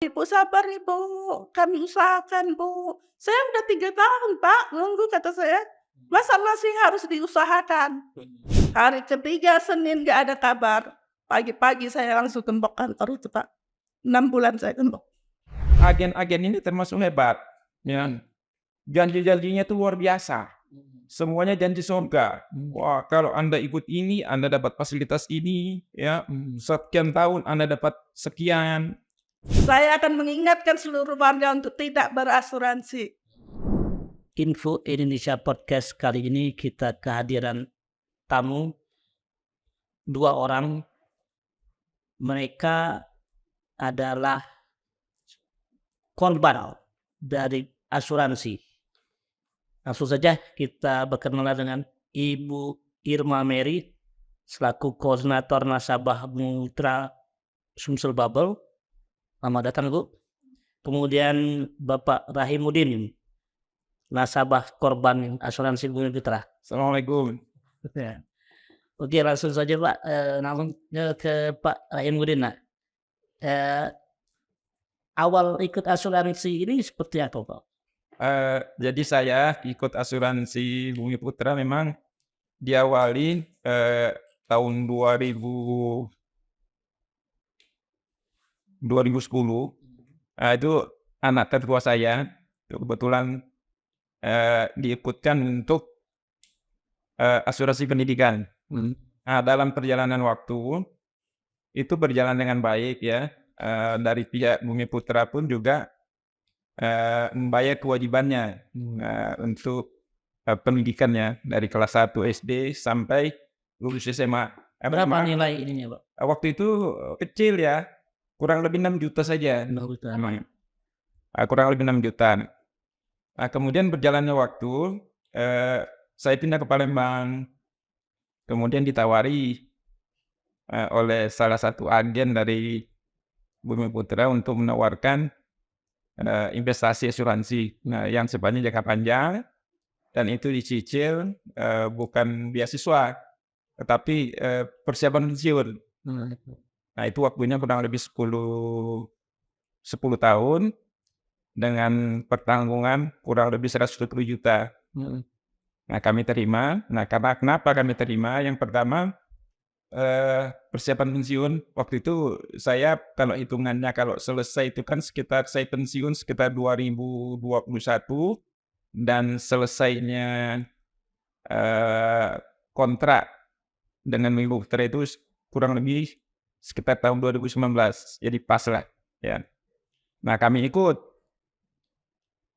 "Ibu sabar Ibu, kami usahakan Bu." "Saya udah 3 tahun Pak nunggu," kata saya. "Masa masih harus diusahakan?" Hari ketiga Senin nggak ada kabar. Pagi-pagi saya langsung gembok kantor itu Pak, 6 bulan saya gembok. Agen-agen ini termasuk hebat, ya. Janji-janjinya itu luar biasa. Semuanya janji surga. Wah, kalau Anda ikut ini, Anda dapat fasilitas ini, ya. Sekian tahun Anda dapat sekian. Saya akan mengingatkan seluruh warga untuk tidak berasuransi. Info Indonesia Podcast kali ini kita kehadiran tamu 2 orang. Mereka adalah korban dari asuransi. Langsung saja kita berkenalan dengan Ibu Irma Mary selaku koordinator nasabah Mitra Sumsel Bubble. Selamat datang Ibu. Kemudian Bapak Rahimuddin, nasabah korban asuransi Bumi Putra. Assalamualaikum. Ya. Oke, langsung saja Pak, langsung ke Pak Rahimuddin. Awal ikut asuransi ini seperti apa Pak? Jadi saya ikut asuransi Bumi Putra memang diawali tahun 2010. Itu anak tertua saya, itu kebetulan diikutkan untuk asuransi pendidikan. Nah, dalam perjalanan waktu itu berjalan dengan baik ya. Dari pihak Bumi Putra pun juga membayar kewajibannya untuk pendidikannya dari kelas 1 SD sampai lulus SMA. Berapa nilai ininya Pak? Waktu itu kecil ya, kurang lebih 6 juta saja. Kurang lebih 6 juta. Nah, kemudian berjalannya waktu, saya pindah ke Palembang. Kemudian ditawari oleh salah satu agen dari Bumi Putra untuk menawarkan investasi asuransi, yang sifatnya jangka panjang dan itu dicicil bukan beasiswa, tetapi persiapan pensiun. Nah, itu waktunya kurang lebih 10 tahun dengan pertanggungan kurang lebih 120 juta. Nah, kami terima. Nah, karena kenapa kami terima? Yang pertama, persiapan pensiun. Waktu itu saya kalau hitungannya kalau selesai itu kan sekitar saya pensiun sekitar 2021 dan selesainya kontrak dengan Bumi Putra itu kurang lebih sekitar tahun 2019. Jadi pas lah, ya. Nah, kami ikut.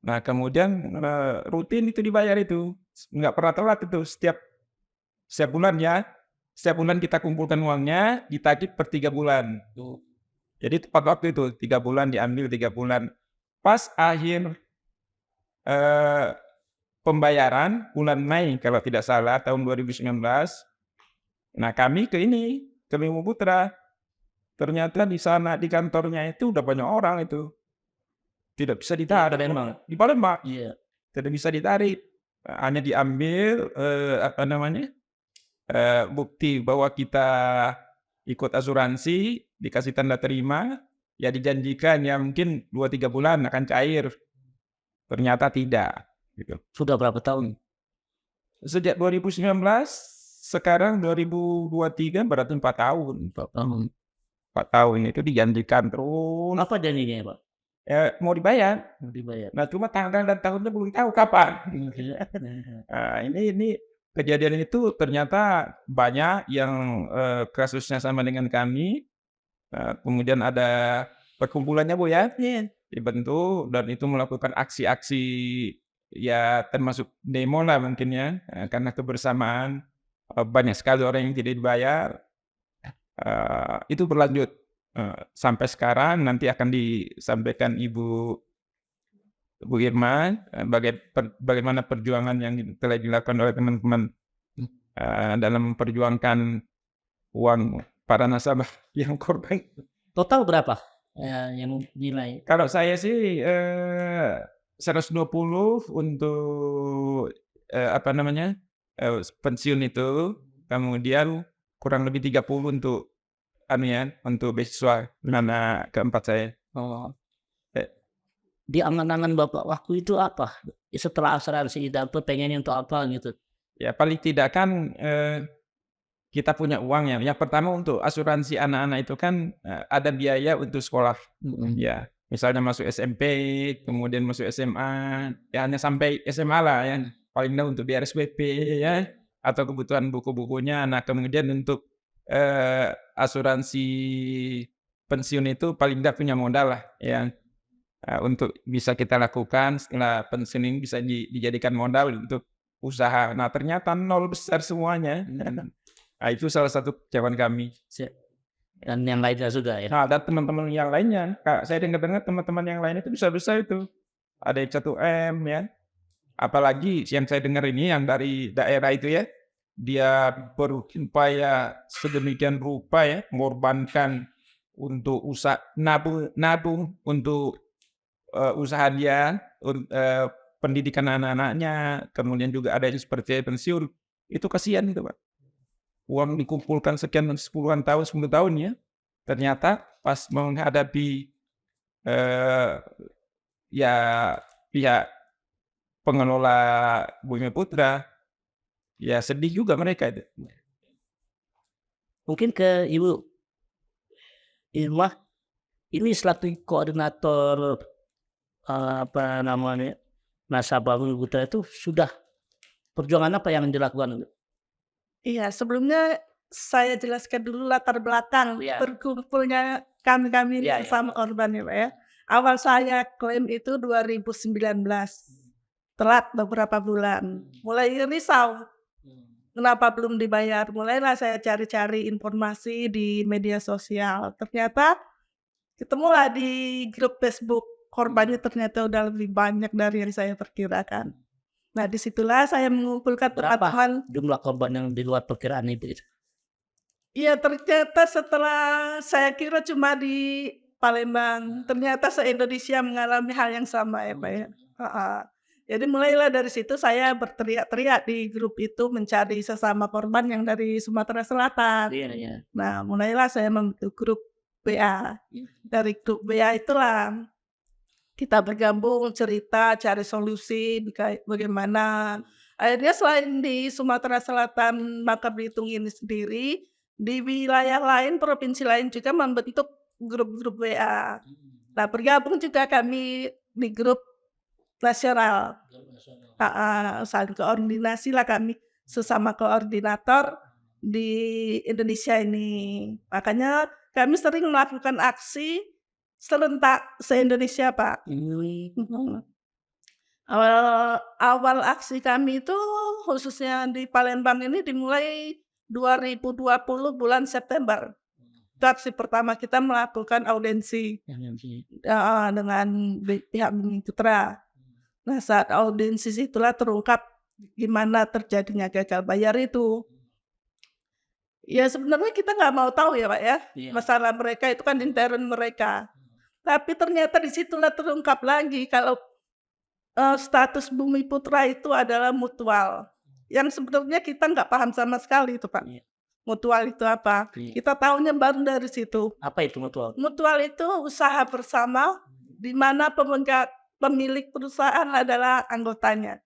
Nah, kemudian rutin itu dibayar itu. Nggak pernah telat itu. Setiap bulan ya. Setiap bulan kita kumpulkan uangnya, ditagih per 3 bulan. Jadi tepat waktu itu, 3 bulan diambil 3 bulan. Pas akhir pembayaran bulan Mei kalau tidak salah tahun 2019. Nah, kami ke Bumi Putra. Ternyata di sana di kantornya itu udah banyak orang itu. Tidak bisa ditarik. Di Palembang. Iya. Tidak bisa ditarik. Hanya diambil bukti bahwa kita ikut asuransi, dikasih tanda terima, ya dijanjikan ya mungkin 2-3 bulan akan cair. Ternyata tidak, gitu. Sudah berapa tahun? Sejak 2019, sekarang 2023 berarti 4 tahun. 4 tahun itu dijanjikan terus. Apa janjinya Pak? Mau dibayar. Nah, cuma tanggal dan tahunnya belum tahu kapan. Nah, ini kejadian itu ternyata banyak yang kasusnya sama dengan kami. Kemudian ada perkumpulannya Bu ya, dibentuk dan itu melakukan aksi-aksi ya termasuk demo lah mungkin ya, karena kebersamaan banyak sekali orang yang tidak dibayar. Itu berlanjut sampai sekarang, nanti akan disampaikan Ibu Irma bagaimana perjuangan yang telah dilakukan oleh teman-teman dalam memperjuangkan uang para nasabah yang korban. Total berapa yang nilai? Kalau saya sih 120 untuk pensiun itu, kemudian kurang lebih 30 untuk untuk beasiswa anak keempat saya. Oh, di angan-angan Bapak waktu itu apa? Setelah asuransi dapat pengennya untuk apa gitu? Ya paling tidak kan kita punya uang ya. Yang pertama untuk asuransi anak-anak itu kan ada biaya untuk sekolah. Ya, misalnya masuk SMP, kemudian masuk SMA, ya hanya sampai SMA lah ya. Paling tidak untuk biaya SPP ya, atau kebutuhan buku-bukunya. Nah kemudian untuk asuransi pensiun itu paling tidak punya modal lah ya. Untuk bisa kita lakukan setelah pensiun ini bisa dijadikan modal untuk usaha. Nah ternyata nol besar semuanya. Nah, itu salah satu kecewaan kami. Dan yang lainnya juga ya. Nah, ada teman-teman yang lainnya. Saya dengar-dengar teman-teman yang lain itu besar-besar itu. Ada yang 1M ya. Apalagi yang saya dengar ini yang dari daerah itu ya. Dia berupaya sedemikian rupa ya, mengorbankan untuk usaha nabung untuk usaha dia, pendidikan anak-anaknya, kemudian juga ada yang seperti pensiun. Itu kasihan itu Pak. Uang dikumpulkan sekian 10 tahun ya. Ternyata pas menghadapi ya pihak pengelola Bumi Putra, ya sedih juga mereka itu. Mungkin ke Ibu Irma, ini selaku koordinator nasabah Bumi Putra itu sudah perjuangan apa yang dilakukan? Iya, sebelumnya saya jelaskan dulu latar belakang berkumpulnya kami sesama korban ya Pak ya. Awal saya klaim itu 2019, telat beberapa bulan. Mulai risau, kenapa belum dibayar. Mulailah saya cari-cari informasi di media sosial. Ternyata ketemulah di grup Facebook, korbannya ternyata udah lebih banyak dari yang saya perkirakan. Nah disitulah saya mengumpulkan teman-teman. Jumlah korban yang di luar perkiraan itu? Iya ternyata setelah saya kira cuma di Palembang, ternyata se-Indonesia mengalami hal yang sama ya Pak ya. Jadi mulailah dari situ saya berteriak-teriak di grup itu mencari sesama korban yang dari Sumatera Selatan. Nah mulailah saya membentuk grup WA. Dari grup WA itulah kita bergabung, cerita, cari solusi, bagaimana. Akhirnya selain di Sumatera Selatan, Bangka Belitung ini sendiri, di wilayah lain, provinsi lain juga membentuk grup-grup WA. Nah, bergabung juga kami di grup nasional. Saling koordinasi lah kami, sesama koordinator di Indonesia ini. Makanya kami sering melakukan aksi serentak se-Indonesia Pak. Awal aksi kami itu khususnya di Palembang ini dimulai 2020 bulan September. Itu aksi pertama kita melakukan audiensi dengan pihak Bumi Putra. Nah saat audiensi itulah terungkap gimana terjadinya gagal bayar itu. Ya sebenarnya kita nggak mau tahu ya Pak ya, masalah mereka itu kan intern mereka. Tapi ternyata disitulah terungkap lagi kalau status Bumi Putra itu adalah mutual. Yang sebenarnya kita nggak paham sama sekali itu Pak. Mutual itu apa? Kita tahunya baru dari situ. Apa itu mutual? Mutual itu usaha bersama di mana pemilik perusahaan adalah anggotanya.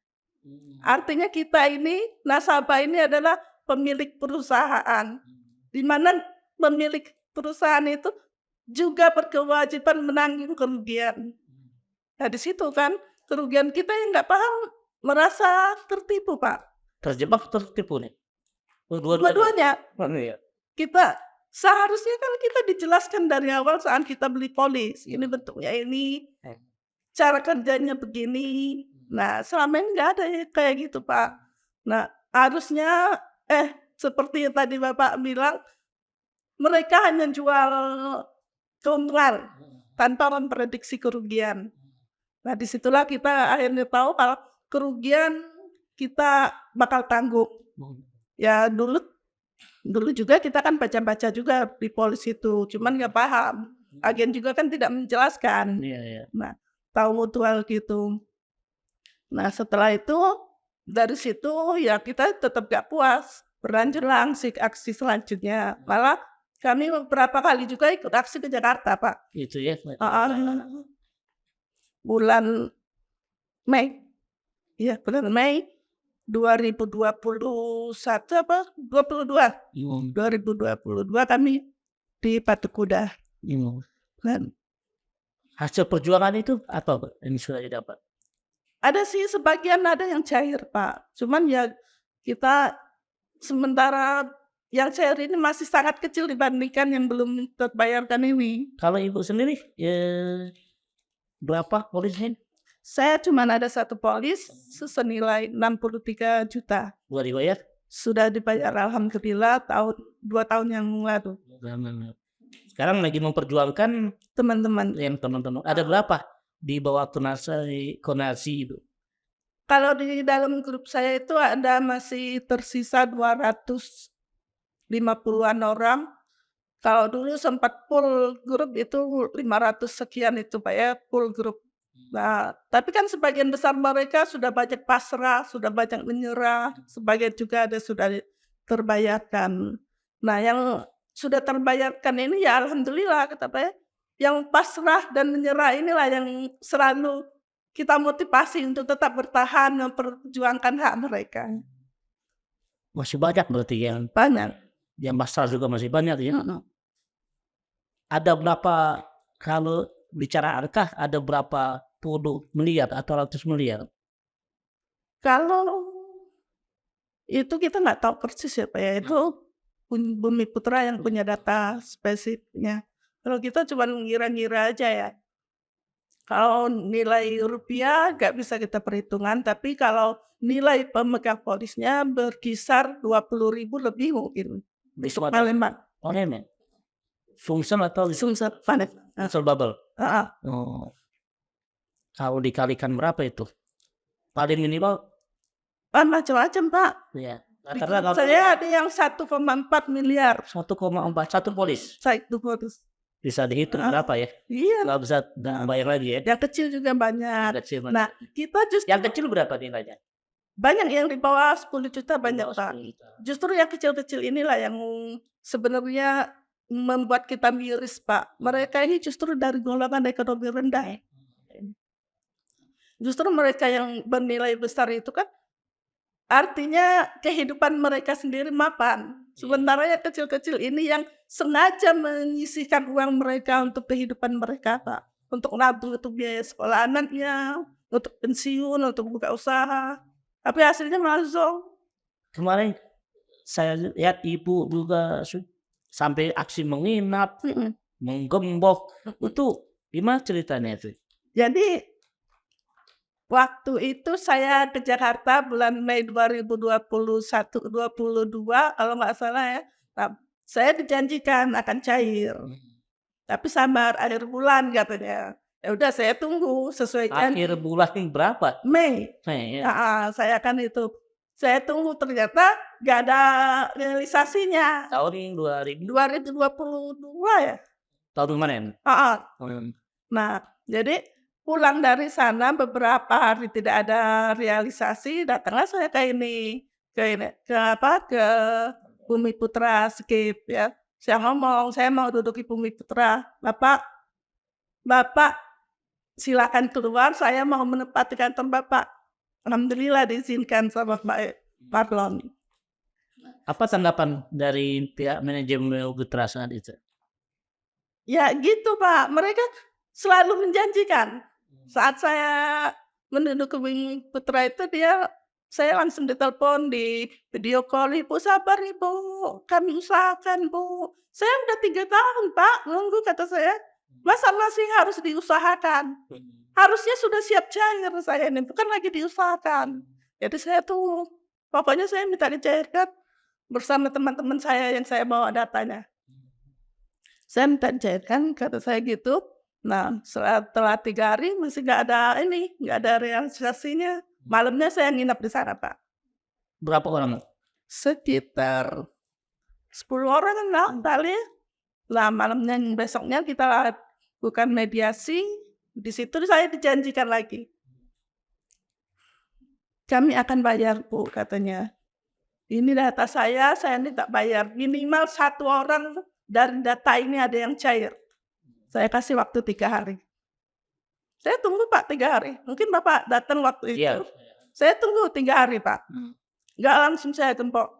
Artinya kita ini, nasabah ini adalah pemilik perusahaan. Di mana pemilik perusahaan itu juga berkewajiban menanggung kerugian. Nah di situ kan kerugian kita yang nggak paham merasa tertipu Pak. Terjebak tertipu nih? Dua-duanya. Kita seharusnya kan kita dijelaskan dari awal saat kita beli polis. Ini bentuknya ini, cara kerjanya begini. Nah selama ini nggak ada kayak gitu Pak. Nah harusnya seperti yang tadi Bapak bilang, mereka hanya jual keuntungan tanpa memprediksi kerugian. Nah disitulah kita akhirnya tahu kalau kerugian kita bakal tanggung. Ya dulu juga kita kan baca-baca juga di polis itu, cuman nggak paham. Agen juga kan tidak menjelaskan. Nah tahu mutual gitu. Nah setelah itu dari situ ya kita tetap gak puas, berlanjutlah aksi selanjutnya. Malah kami beberapa kali juga ikut aksi ke Jakarta Pak. Itu ya. bulan Mei. Ya, bulan Mei 2021 apa 22. 2022 kami di Patung Kuda. Dan Hasil perjuangan itu apa, Pak, yang sudah didapat? ada sih sebagian ada yang cair, Pak. Cuman ya kita sementara yang cair ini masih sangat kecil dibandingkan yang belum terbayarkan ini. Kalau Ibu sendiri, berapa polisnya? Saya cuma ada satu polis senilai 63 juta. Sudah dibayar? Sudah dibayar alhamdulillah 2 tahun yang lalu. Sekarang lagi memperjuangkan Teman-teman. yang teman-teman. Ada berapa di bawah konasi itu? Kalau di dalam grup saya itu ada masih tersisa 250-an orang. Kalau dulu sempat full grup itu 500 sekian itu Pak ya, full grup. Nah, tapi kan sebagian besar mereka sudah banyak pasrah, sudah banyak menyerah, sebagian juga ada sudah terbayarkan. Nah, yang sudah terbayarkan ini ya alhamdulillah kata Pak ya, yang pasrah dan menyerah inilah yang selalu kita motivasi untuk tetap bertahan memperjuangkan hak mereka. Masih banyak berarti yang Banyak. masalah juga masih banyak ya. Ada berapa, kalau bicara angka, ada berapa puluh miliar atau ratus miliar? Kalau itu kita nggak tahu persis ya Pak ya, itu Bumi Putra yang punya data spesifiknya. Kalau kita cuma ngira-ngira aja ya. Kalau nilai rupiah nggak bisa kita perhitungan, tapi kalau nilai pemegang polisnya berkisar 20.000 lebih mungkin. Besok Palembang. Oh ini Sumsel atau Sumsel, Vanet. Sumsel Bubble? Oh. Kalau dikalikan berapa itu? Paling minimal? Macam-macam Pak. Ya. Saya ada yang 1,4 miliar. 1,4 satu polis. Satu polis. Bisa dihitung berapa ya? Iya. Nggak bisa bayar lagi ya? Yang kecil juga banyak. Nah, kita justru yang kecil berapa nilainya? Banyak yang di bawah 10 juta banyak Pak. Justru yang kecil-kecil inilah yang sebenarnya membuat kita miris Pak. Mereka ini justru dari golongan ekonomi rendah. Justru mereka yang bernilai besar itu kan artinya kehidupan mereka sendiri mapan. Sementara yang kecil-kecil ini yang sengaja menyisihkan uang mereka untuk kehidupan mereka Pak. Untuk nabung, untuk biaya sekolah anaknya, untuk pensiun, untuk buka usaha. Tapi hasilnya langsung. Kemarin saya lihat Ibu juga sampai aksi menginap, menggembok. Itu gimana ceritanya itu? Jadi waktu itu saya ke Jakarta bulan Mei 2021-22 kalau nggak salah ya. Nah, saya dijanjikan akan cair. Tapi sabar akhir bulan katanya. Ya udah saya tunggu sesuai janji. Akhir bulan berapa? Mei. Ya. Saya akan itu. Saya tunggu ternyata nggak ada realisasinya. Tahun 2022 ya. Tahun kemarin. Nah, jadi pulang dari sana beberapa hari tidak ada realisasi, datanglah saya ke Bumi Putra Skip ya. Saya ngomong, saya mau duduk di Bumi Putra. Bapak silakan keluar, saya mau menempati kantor Bapak. Alhamdulillah diizinkan sama Pak Marlon. Apa tanggapan dari pihak manajemen Putra saat itu? Ya gitu Pak, mereka selalu menjanjikan. Saat saya menduduki Bumi Putra itu saya langsung ditelepon, di video call, Ibu sabar Ibu, kami usahakan Bu. Saya udah 3 tahun Pak, nunggu kata saya. Masa masih harus diusahakan? Harusnya sudah siap cair saya ini, bukan lagi diusahakan. Jadi saya tunggu. Pokoknya saya minta dicairkan bersama teman-teman saya yang saya bawa datanya. Saya minta dicairkan, kata saya gitu. Nah, setelah 3 hari masih nggak ada realisasinya. Malamnya saya nginap di sana Pak. Berapa orang? Sekitar 10 orang lah kali. Lah malamnya besoknya kita lakukan mediasi. Di situ saya dijanjikan lagi. Kami akan bayar Bu katanya. Ini data saya minta bayar. Minimal 1 orang dari data ini ada yang cair. Saya kasih waktu 3 hari. Saya tunggu Pak 3 hari, mungkin Bapak datang waktu itu. Iya. Saya tunggu 3 hari Pak, nggak langsung saya gembok.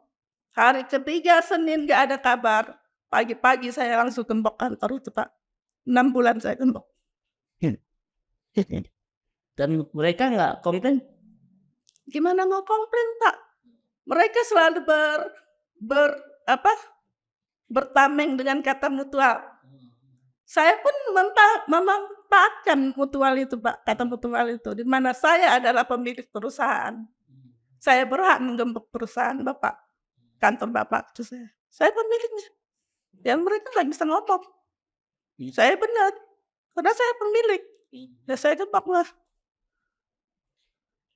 Hari ketiga Senin nggak ada kabar, pagi-pagi saya langsung gembok kantor itu Pak. 6 bulan saya gembok. Dan mereka nggak komplain? Gimana mau komplain Pak? Mereka selalu bertameng dengan kata mutual. Saya pun memanfaatkan mutual itu Pak, kata mutual itu, di mana saya adalah pemilik perusahaan. Saya berhak menggembok perusahaan Bapak, kantor Bapak itu saya. Saya pemiliknya. Ya mereka nggak bisa ngomong. Saya benar, karena saya pemilik. Ya saya gembok lah.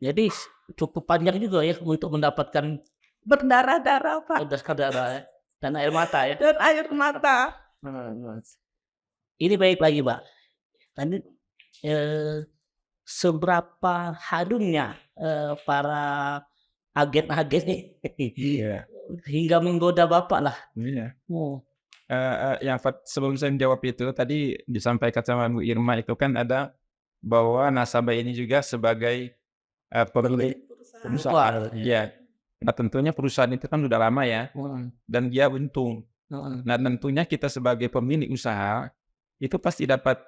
Jadi cukup panjang juga ya untuk mendapatkan Berdarah-darah Pak, darah ya, dan air mata ya. dan air mata. Ini baik lagi Pak. Tadi seberapa harumnya para agen-agen nih Iya. hingga menggoda Bapak lah. Iya. Oh. Sebelum saya menjawab itu tadi disampaikan sama Bu Irma itu kan ada bahwa nasabah ini juga sebagai pemilik perusahaan. Ya. Nah tentunya perusahaan itu kan sudah lama ya dan dia untung. Nah tentunya kita sebagai pemilik usaha itu pasti dapat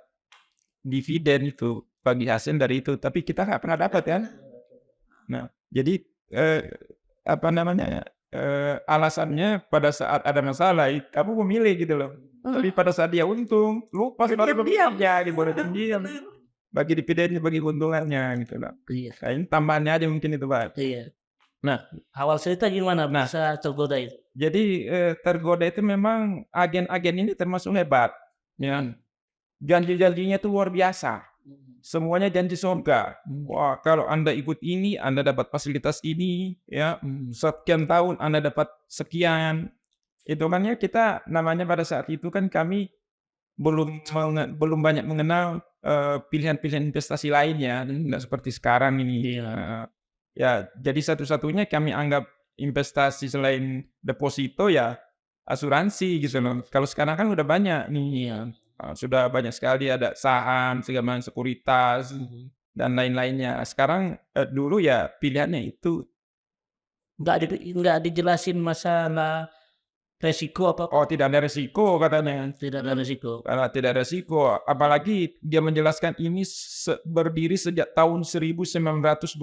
dividen itu bagi hasil dari itu, tapi kita nggak pernah dapat kan. Nah jadi alasannya pada saat ada masalah kamu memilih gitu loh. Tapi pada saat dia untung, lupa sama pemiliknya, diam. Bagi dividennya, bagi keuntungannya gitu loh. Iya. Nah, ini tambahannya aja mungkin itu Pak. Iya. Nah, awal cerita gimana bisa tergoda itu? Jadi tergoda itu memang agen-agen ini termasuk hebat. Ya. Janji-janjinya itu luar biasa. Semuanya janji surga. Wah, kalau Anda ikut ini, Anda dapat fasilitas ini, ya. Sekian tahun Anda dapat sekian. Itu kan ya kita namanya pada saat itu kan kami belum banyak mengenal pilihan-pilihan investasi lainnya, tidak seperti sekarang ini. Ya, jadi satu-satunya kami anggap investasi selain deposito ya asuransi gitu loh. Kalau sekarang kan udah banyak nih. Sudah banyak sekali ada saham, segala macam sekuritas dan lain-lainnya. Sekarang dulu ya pilihannya itu nggak dijelasin masalah resiko apa? Oh, tidak ada resiko katanya. Tidak ada resiko. Karena tidak ada resiko. Apalagi dia menjelaskan ini berdiri sejak tahun 1912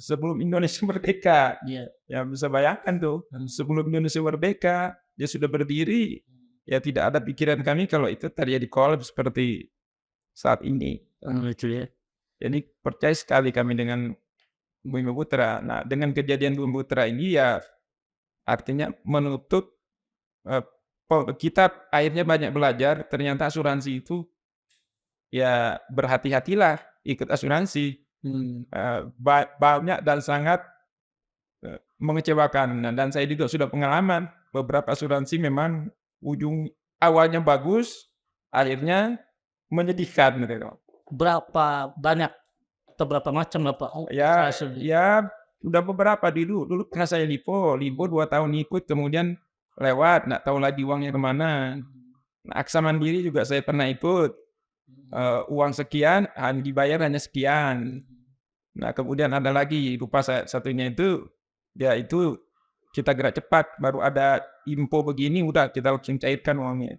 sebelum Indonesia merdeka. Ya bisa bayangkan tuh, sebelum Indonesia merdeka dia sudah berdiri. Ya tidak ada pikiran kami kalau itu terjadi kolaps seperti saat ini. Jadi percaya sekali kami dengan Bumi Putra. Nah, dengan kejadian Bumi Putra ini ya artinya menutup kita akhirnya banyak belajar. Ternyata asuransi itu ya berhati-hatilah ikut asuransi. Banyak dan sangat mengecewakan. Dan saya juga sudah pengalaman beberapa asuransi memang ujung awalnya bagus, akhirnya menyedihkan gitu. Berapa banyak atau berapa macam Bapak? Ya udah beberapa dulu pernah saya lipo 2 tahun ikut, kemudian lewat, nggak tahu lagi uangnya kemana. Nah, Aksa Mandiri juga saya pernah ikut, uang sekian dibayar hanya sekian. Nah kemudian ada lagi lupa satunya itu, ya itu kita gerak cepat, baru ada info begini udah kita langsung cairkan uangnya,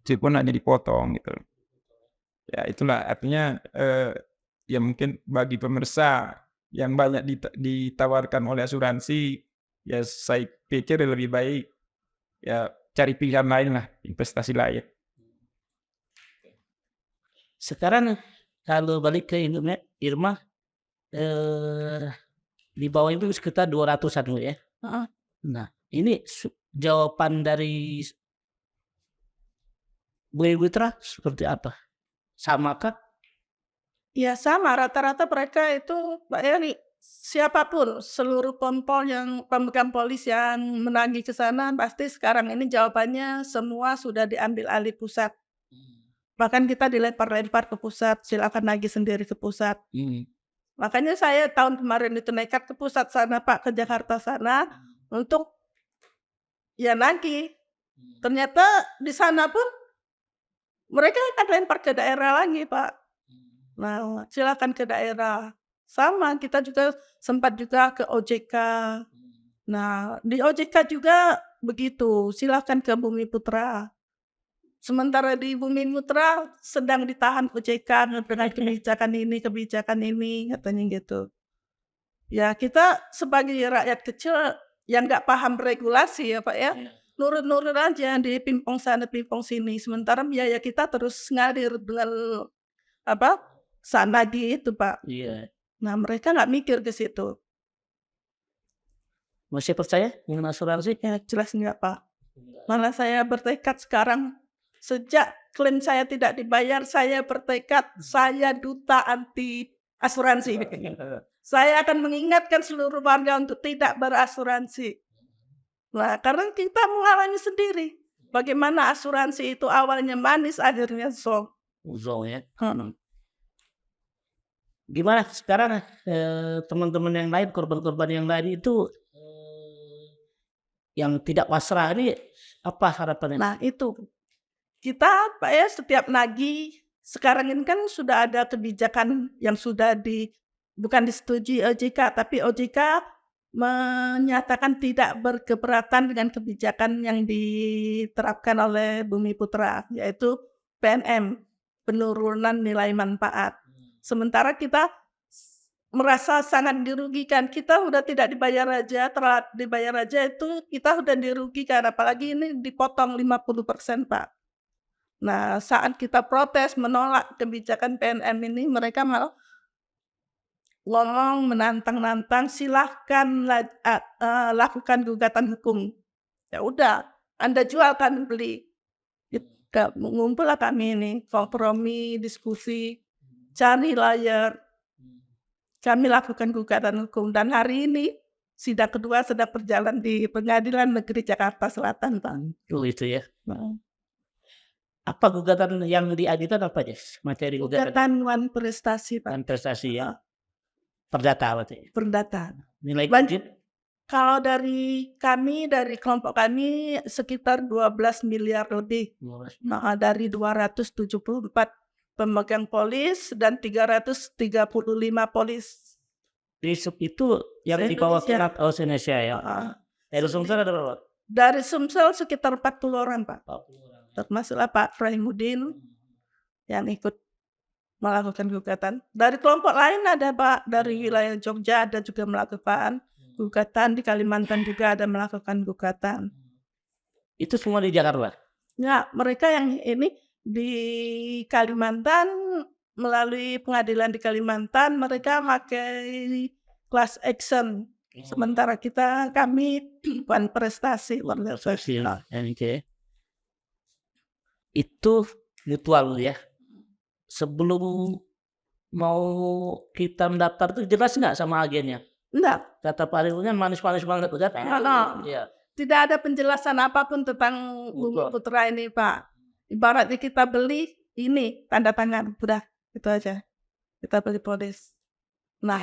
meskipun hanya dipotong gitu. Ya itulah artinya ya mungkin bagi pemirsa yang banyak ditawarkan oleh asuransi, ya saya pikir lebih baik ya cari pilihan lain lah, investasi lain. Sekarang kalau balik ke Irma, di bawah itu sekitar 200-an ya. Nah, ini jawaban dari Bumi Putra seperti apa? Samakah? Ya sama, rata-rata mereka itu Pak Yani, siapapun seluruh pompol yang pemegang polis yang menagih ke sana pasti sekarang ini jawabannya semua sudah diambil alih pusat. Bahkan kita dilempar-lempar ke pusat, silakan nagih sendiri ke pusat. Makanya saya tahun kemarin itu nekat ke pusat sana Pak, ke Jakarta sana untuk ya nagih. Ternyata di sana pun mereka akan lempar ke daerah lagi Pak. Nah, silakan ke daerah. Sama, kita juga sempat juga ke OJK. Nah, di OJK juga begitu, silakan ke Bumiputra. Sementara di Bumiputra sedang ditahan OJK dengan kebijakan ini, katanya gitu. Ya, kita sebagai rakyat kecil yang nggak paham regulasi ya Pak ya, nurut-nurut aja di pimpong sana pimpong sini. Sementara biaya kita terus ngalir dengan sanadi itu Pak. Iya. Nah, mereka nggak mikir ke situ. Masih percaya dengan asuransi? Ya jelas enggak Pak. Malah saya bertekad sekarang, sejak klaim saya tidak dibayar, saya bertekad saya duta anti asuransi. Saya akan mengingatkan seluruh warga untuk tidak berasuransi. Nah, karena kita mengalami sendiri. Bagaimana asuransi itu awalnya manis, akhirnya zong. Uzong ya. Gimana sekarang teman-teman yang lain, korban-korban yang lain itu yang tidak pasrah ini apa harapannya? Nah itu, kita Pak ya setiap nagih, sekarang ini kan sudah ada kebijakan yang sudah bukan disetujui OJK, tapi OJK menyatakan tidak berkeberatan dengan kebijakan yang diterapkan oleh Bumiputra, yaitu PNM, penurunan nilai manfaat. Sementara kita merasa sangat dirugikan, kita udah tidak dibayar aja, telat dibayar aja itu kita udah dirugikan, apalagi ini dipotong 50% Pak. Nah, saat kita protes menolak kebijakan PNM ini, mereka malah ngomong menantang-nantang, silahkan lakukan gugatan hukum. Ya udah, Anda jual kami beli. Ngumpullah kami ini, kompromi, diskusi, cari lawyer. Kami lakukan gugatan hukum dan hari ini sidang kedua sedang berjalan di Pengadilan Negeri Jakarta Selatan, Pak. Oh itu ya. Apa gugatan yang diajukan apa aja? Materi Gugatan wan prestasi, Pak. dan prestasi ya. Perdata berarti. Perdata. Nilai kredit? Kalau dari kami, dari kelompok kami sekitar 12 miliar lebih. Nah, dari 274 pemegang polis dan 335 polis. Di sub itu yang di bawah Senat Indonesia ya. Dari Sumsel ada berapa? Dari Sumsel sekitar 40 orang, Pak. Termasuklah Pak Fraimuddin yang ikut melakukan gugatan. Dari kelompok lain ada Pak, dari wilayah Jogja ada juga melakukan gugatan, di Kalimantan juga ada melakukan gugatan. Itu semua di Jakarta? Ya, mereka yang ini di Kalimantan, melalui pengadilan di Kalimantan, mereka pakai class action. Sementara kami bukan prestasi. Itu mutual ya. Sebelum mau kita mendaftar itu jelas nggak sama agennya? Enggak. Kata Pak Ridwan kan manis-manis banget. Ya. Tidak ada penjelasan apapun tentang Bumiputra ini, Pak. Ibaratnya kita beli ini tanda tangan, udah itu aja. Kita beli polis. Nah,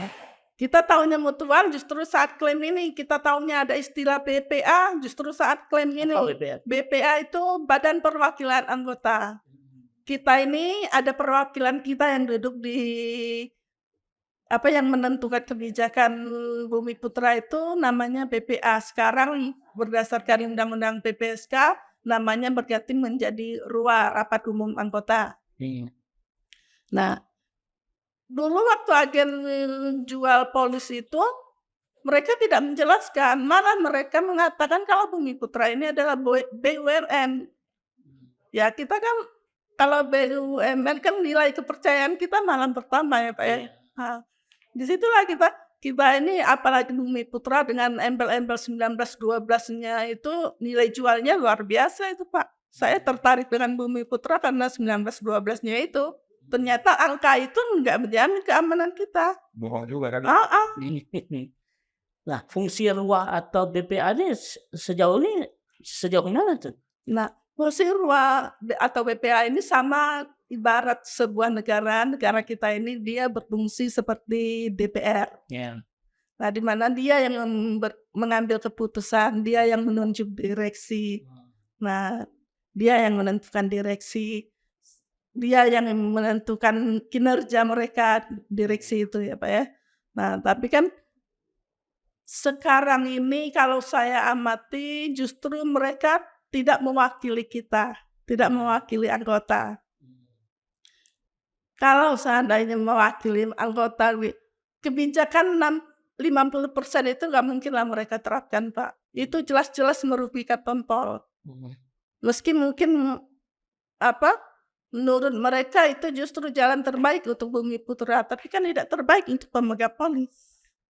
kita tahunya mutual justru saat klaim ini, kita tahunya ada istilah BPA justru saat klaim ini. BPA itu Badan Perwakilan Anggota. Kita ini ada perwakilan kita yang duduk di yang menentukan kebijakan Bumiputra itu namanya BPA. Sekarang berdasarkan Undang-Undang PPSK namanya berganti menjadi RUA, Rapat Umum Anggota. Nah, dulu waktu agen jual polis itu mereka tidak menjelaskan, malah mereka mengatakan kalau Bumiputra ini adalah BUMN. Ya kita kan kalau BUMN kan nilai kepercayaan kita malah pertama ya Pak ya. Nah, disitulah kita ini apalagi Bumiputra dengan embel-embel 1912-nya itu nilai jualnya luar biasa itu Pak. Saya tertarik dengan Bumiputra karena 1912-nya itu. Ternyata angka itu enggak menjamin keamanan kita. Bohong juga kan? Nah, fungsi RUA atau BPA ini sejauh mana tuh? Nah, fungsi RUA atau BPA ini sama ibarat sebuah negara kita ini dia berfungsi seperti DPR. Nah, di mana dia yang mengambil keputusan, dia yang menunjuk direksi. Nah, dia yang menentukan direksi. dia yang menentukan kinerja mereka direksi itu ya Pak ya. Nah tapi kan sekarang ini kalau saya amati justru mereka tidak mewakili kita, tidak mewakili anggota. Kalau seandainya mewakili anggota, kebijakan 50% itu nggak mungkinlah mereka terapkan Pak. Itu jelas-jelas merugikan Pempol. Meski mungkin menurut mereka itu justru jalan terbaik untuk Bumiputra, tapi kan tidak terbaik untuk pemegang polis.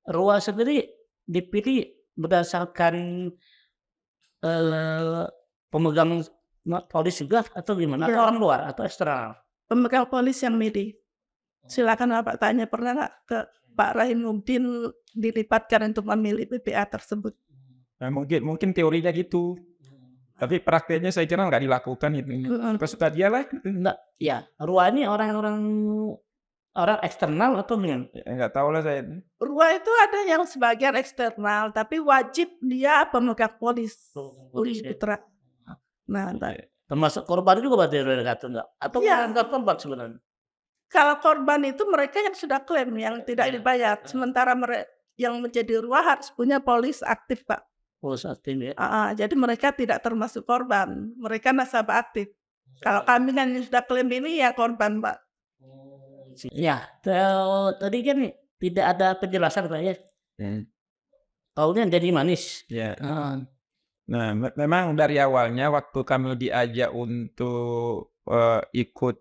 Rua sendiri dipilih berdasarkan pemegang polis juga atau gimana? Atau orang luar atau eksternal? Pemegang polis yang milih. Silakan Bapak tanya, pernah nggak ke Pak Rahimuddin dilibatkan untuk memilih PPA tersebut? Nah, mungkin teorinya gitu. Tapi prakteknya saya kira nggak dilakukan itu. Kesuka dia lah. Enggak, ya. Rua ini orang eksternal atau gimana? Nggak tahu lah saya. Rua itu ada yang sebagian eksternal, tapi wajib dia pemegang polis. Putra. Nah, termasuk korban juga berarti enggak? Atau bukan korban sebenarnya? Kalau korban itu mereka yang sudah klaim yang tidak dibayar, sementara mereka yang menjadi Rua harus punya polis aktif Pak. Polis aktif ya. Jadi mereka tidak termasuk korban, mereka nasabah aktif. Kalau kami kan yang sudah klaim ini ya korban Pak. Ya, tadi kan tidak ada penjelasan Pak ya. Taunya jadi manis. Ya. Nah, memang dari awalnya waktu kami diajak untuk ikut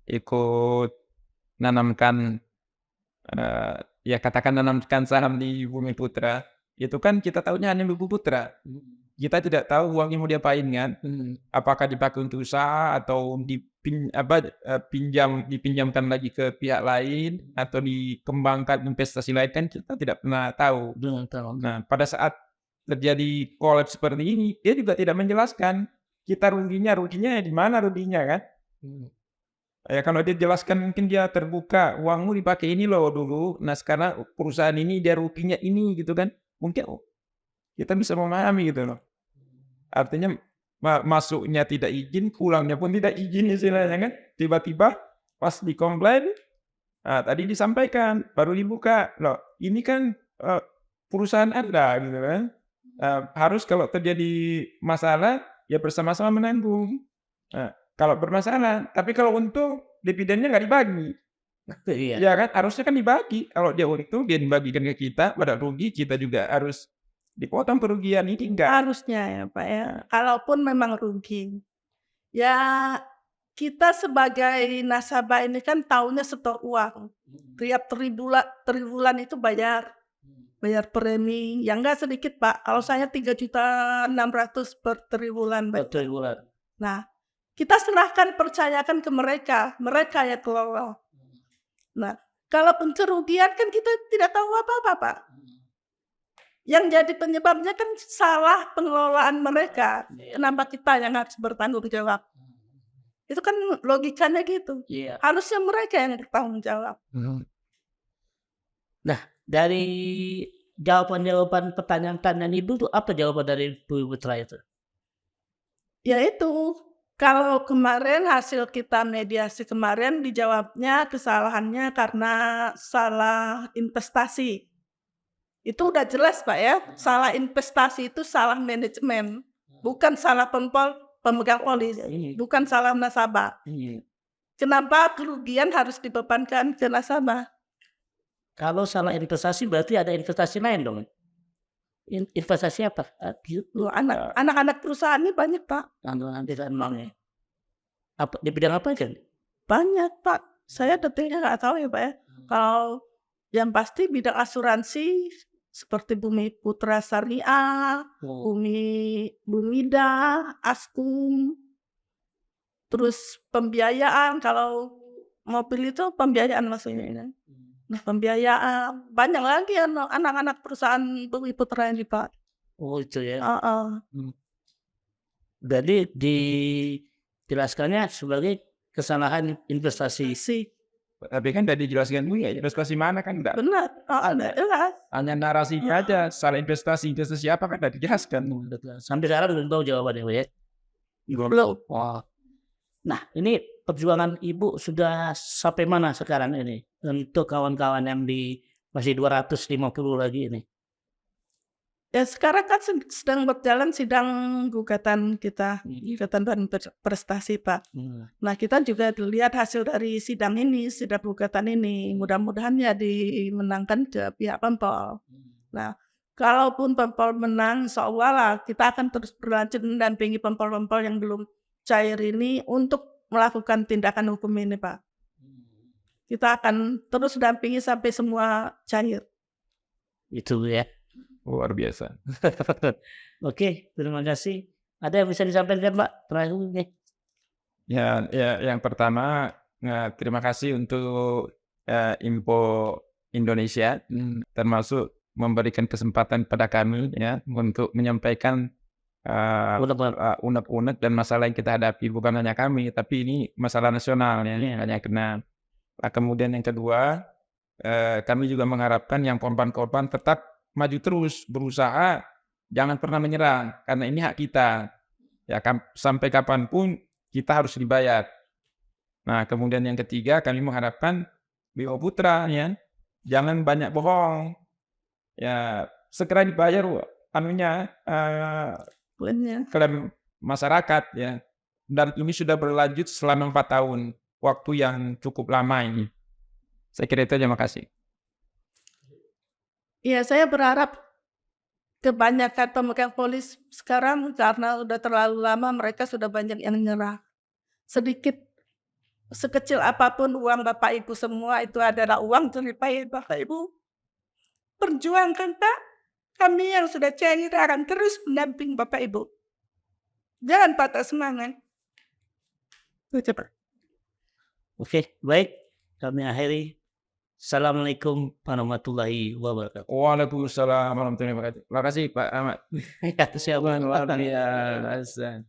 ikut nanamkan nanamkan saham di Bumiputra, itu kan kita tahunya hanya Bumiputra. Kita tidak tahu uangnya mau diapain kan? Apakah dipakai untuk usaha atau dipinjamkan lagi ke pihak lain atau dikembangkan investasi lain, kan kita tidak pernah tahu. Nah, pada saat terjadi kolaps seperti ini, dia juga tidak menjelaskan kita ruginya di mana ruginya kan? Ya kalau dia jelaskan mungkin dia terbuka, uangmu dipakai ini loh dulu, nah sekarang perusahaan ini dia ruginya ini gitu kan, mungkin kita bisa memahami gitu loh. Artinya masuknya tidak izin, pulangnya pun tidak izin istilahnya kan, tiba-tiba pas dikomplain, tadi disampaikan, baru dibuka, loh ini kan perusahaan Anda gitu kan, harus kalau terjadi masalah ya bersama-sama menanggung. Kalau bermasalah, tapi kalau untung dividennya nggak dibagi. Iya. Ya kan, harusnya kan dibagi. Kalau dia untung, dia dibagikan ke kita, pada rugi kita juga harus dipotong kerugian ini enggak. Harusnya ya Pak ya, kalaupun memang rugi. Ya kita sebagai nasabah ini kan taunya setor uang. Tiap tribulan itu bayar premi, yang enggak sedikit Pak. Kalau saya 3.600.000 per tribulan. Nah, kita serahkan, percayakan ke mereka yang kelola. Nah, kalau kerugian kan kita tidak tahu apa-apa Pak. Yang jadi penyebabnya kan salah pengelolaan mereka. Kenapa kita yang harus bertanggung jawab? Itu kan logikanya gitu. Harusnya mereka yang bertanggung jawab. Nah, dari jawaban pertanyaan-pertanyaan Ibu itu apa jawaban dari Bumiputra itu? Ya itu, kalau kemarin hasil kita mediasi kemarin dijawabnya kesalahannya karena salah investasi. Itu udah jelas Pak ya, salah investasi itu salah manajemen, bukan salah pemegang polis, bukan salah nasabah. Kenapa kerugian harus dibebankan ke nasabah? Kalau salah investasi berarti ada investasi lain dong. Investasi apa? Anak-anak perusahaan ini banyak Pak. Apa di bidang apa aja? Banyak Pak. Saya detailnya nggak tahu ya Pak ya. Kalau yang pasti bidang asuransi seperti Bumiputra Syariah, Bumida, Askum, terus pembiayaan. Kalau mobil itu pembiayaan maksudnya. Nah, pembiayaan banyak lagi anak-anak perusahaan Bumiputra ini Pak. Oh itu ya. Jadi dijelaskannya sebagai kesalahan investasi. Tapi kan tidak dijelaskan investasi mana kan enggak. Benar. Hanya narasinya aja, salah investasi apa kan tidak dijelaskan. Sampai sekarang belum tahu jawabannya ya. Belum. Wah. Nah, ini perjuangan Ibu sudah sampai mana sekarang ini untuk kawan-kawan yang masih 250 lagi ini? Ya sekarang kan sedang berjalan sidang gugatan kita, gugatan dan prestasi Pak. Nah kita juga lihat hasil dari sidang gugatan ini, mudah-mudahan ya dimenangkan ke pihak Pempol. Nah kalaupun Pempol menang, insya Allah lah kita akan terus berlanjut mendampingi Pempol-Pempol yang belum cair ini untuk melakukan tindakan hukum ini Pak. Kita akan terus dampingi sampai semua cair. Itu ya. Luar biasa. Oke, terima kasih. Ada yang bisa disampaikan Pak terakhir nih? Ya, yang pertama terima kasih untuk Info Indonesia, termasuk memberikan kesempatan pada kami ya untuk menyampaikan unek-unek dan masalah yang kita hadapi, bukan hanya kami tapi ini masalah nasional ya, hanya kena. Nah, kemudian yang kedua, kami juga mengharapkan yang korban-korban tetap maju terus, berusaha, jangan pernah menyerah karena ini hak kita ya, sampai kapanpun kita harus dibayar. Nah kemudian yang ketiga, kami mengharapkan Bimo Putra ya, jangan banyak bohong ya, segera dibayar klaim masyarakat ya, dan ini sudah berlanjut selama 4 tahun, waktu yang cukup lama ini. Saya kira itu, terima kasih. Iya, saya berharap kebanyakan pemegang polis sekarang karena udah terlalu lama mereka sudah banyak yang nyerah. Sedikit, sekecil apapun uang Bapak Ibu semua itu adalah uang dari Bapak Ibu. Perjuangkan Pak. Kami yang sudah cair akan terus mendamping Bapak Ibu. Jangan patah semangat. Oke, baik. Kami akhiri. Assalamualaikum warahmatullahi wabarakatuh. Waalaikumsalam warahmatullahi wabarakatuh. Terima kasih Pak Ahmad. Siapa? Luar biasa.